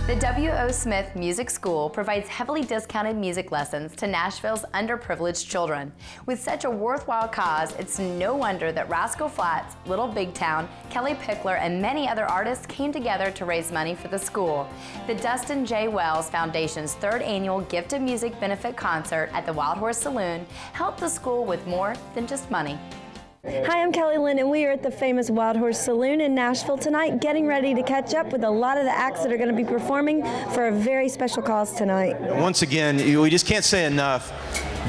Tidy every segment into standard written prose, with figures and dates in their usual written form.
The W.O. Smith Music School provides heavily discounted music lessons to Nashville's underprivileged children. With such a worthwhile cause, it's no wonder that Rascal Flatts, Little Big Town, Kelly Pickler, and many other artists came together to raise money for the school. The Dustin J. Wells Foundation's third annual Gift of Music benefit concert at the Wild Horse Saloon helped the school with more than just money. Hi, I'm Kelly Lynn, and we are at the famous Wild Horse Saloon in Nashville tonight, getting ready to catch up with a lot of the acts that are going to be performing for a very special cause tonight. Once again, we just can't say enough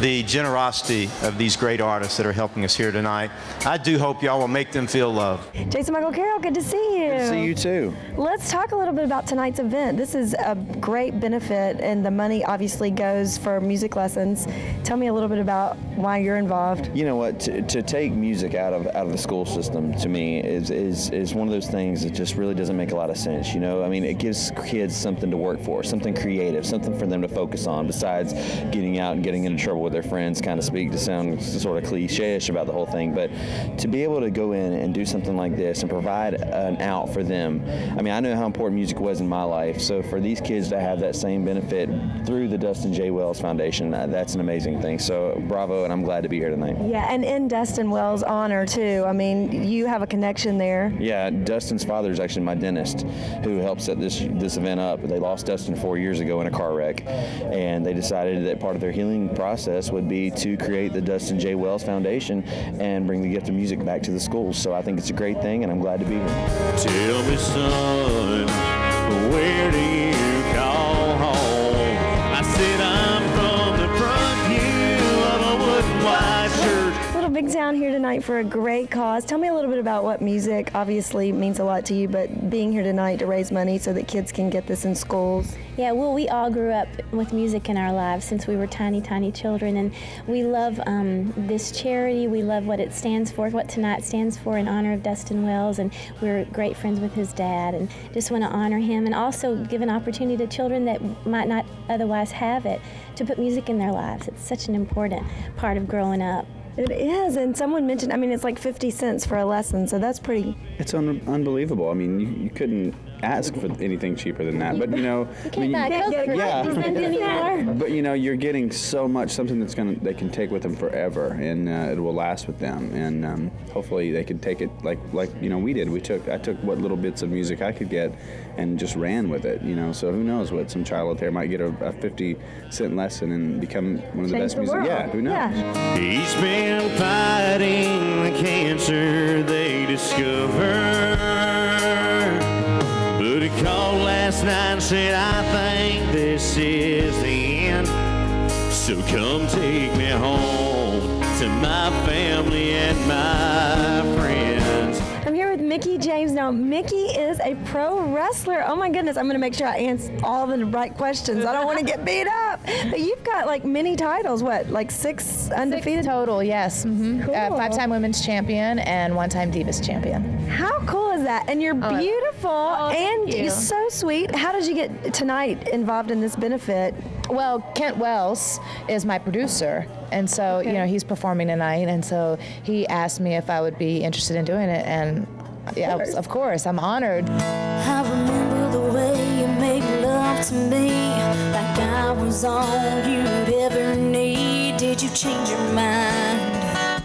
the generosity of these great artists that are helping us here tonight. I do hope y'all will make them feel loved. Jason Michael Carroll, good to see you. Good to see you too. Let's talk a little bit about tonight's event. This is a great benefit, and the money obviously goes for music lessons. Tell me a little bit about why you're involved. You know what? To take music out of the school system, to me, is one of those things that just really doesn't make a lot of sense. You know, I mean, it gives kids something to work for, something creative, something for them to focus on besides getting out and getting into trouble with their friends, kind of speak to sound sort of cliche-ish about the whole thing. But to be able to go in and do something like this and provide an out for them, I mean, I know how important music was in my life, so for these kids to have that same benefit through the Dustin J. Wells Foundation, that's an amazing thing. So bravo, and I'm glad to be here tonight. Yeah, and in Dustin Wells' honor too. I mean, you have a connection there. Yeah, Dustin's father is actually my dentist who helped set this event up. They lost Dustin 4 years ago in a car wreck, and they decided that part of their healing process would be to create the Dustin J. Wells Foundation and bring the gift of music back to the schools. So I think it's a great thing, and I'm glad to be here. Tell me, son, where do you call home? I said I'm from the front view of a wooden white church. Little Big Town here tonight for a great cause. Tell me a little bit about what music obviously means a lot to you, but being here tonight to raise money so that kids can get this in schools. Yeah, well, we all grew up with music in our lives since we were tiny, tiny children, and we love this charity. We love what it stands for, what tonight stands for in honor of Dustin Wells, and we're great friends with his dad, and just want to honor him and also give an opportunity to children that might not otherwise have it to put music in their lives. It's such an important part of growing up. It is, and someone mentioned, I mean, it's like 50 cents for a lesson, so that's pretty... It's unbelievable. I mean, you couldn't ask for anything cheaper than that, but you know... You can't buy Coke for 50 cents anymore. But you know, you're getting so much, something they can take with them forever, and it will last with them, and hopefully they can take it like you know we did. I took what little bits of music I could get and just ran with it, you know, so who knows what some child out there might get a 50-cent lesson and become one of the best music. Yeah, who knows? Yeah. He's been fighting the cancer they discovered, but he called last night and said, I think this is the end, so come take me home to my family and my friends. I'm here with Mickey James. Now, Mickey is a pro wrestler. Oh my goodness, I'm going to make sure I answer all the right questions. I don't want to get beat up. But you've got like many titles, what, like 6 undefeated? 6 total, yes. Mm-hmm. Cool. 5-time women's champion and 1-time Divas champion. How cool is that? And you're beautiful and you're so sweet. How did you get tonight involved in this benefit? Well, Kent Wells is my producer, and so you know he's performing tonight, and so he asked me if I would be interested in doing it, and yeah, of course, I'm honored. I remember the way you made love to me, like I was all you'd ever need. Did you change your mind?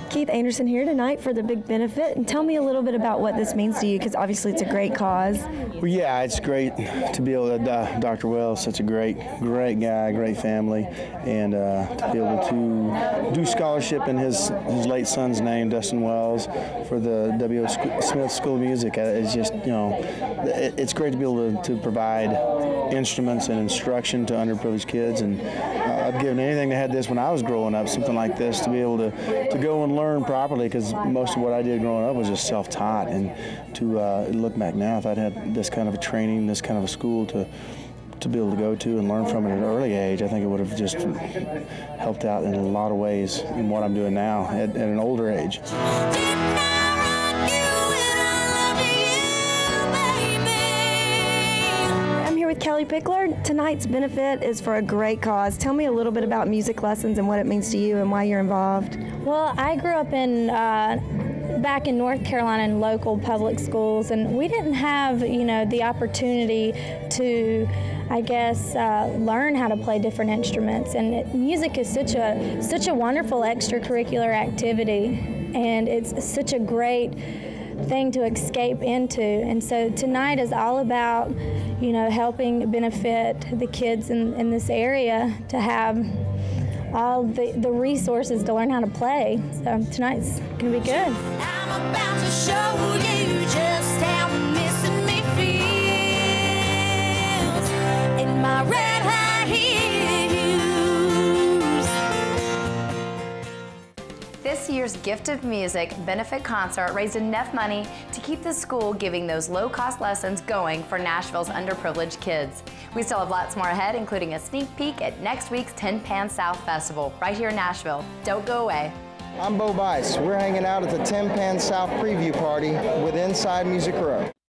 Keith Anderson here tonight for the big benefit, and tell me a little bit about what this means to you, because obviously it's a great cause. Well, yeah, it's great to be able to, Dr. Wells, such a great guy, great family, and to be able to do scholarship in his late son's name, Dustin Wells, for the W.O. Smith School of Music. It's just, you know, it's great to be able to provide instruments and instruction to underprivileged kids, and I've given anything that had this when I was growing up, something like this, to be able to go and learn properly, because most of what I did growing up was just self-taught, and to look back now, if I'd had this kind of a training, this kind of a school to be able to go to and learn from it at an early age, I think it would have just helped out in a lot of ways in what I'm doing now at an older age. Kelly Pickler, tonight's benefit is for a great cause. Tell me a little bit about music lessons and what it means to you and why you're involved. Well, I grew up in back in North Carolina in local public schools, and we didn't have, you know, the opportunity to, I guess, learn how to play different instruments. And music is such a wonderful extracurricular activity, and it's such a great thing to escape into. And so tonight is all about, you know, helping benefit the kids in this area to have all the resources to learn how to play. So tonight's gonna be good. I'm about to show you just how missing me feels in my red high heels. This year's Gift of Music benefit concert raised enough money to keep the school giving those low-cost lessons going for Nashville's underprivileged kids. We still have lots more ahead, including a sneak peek at next week's Tin Pan South Festival right here in Nashville. Don't go away. I'm Bo Bice. We're hanging out at the Tin Pan South preview party with Inside Music Row.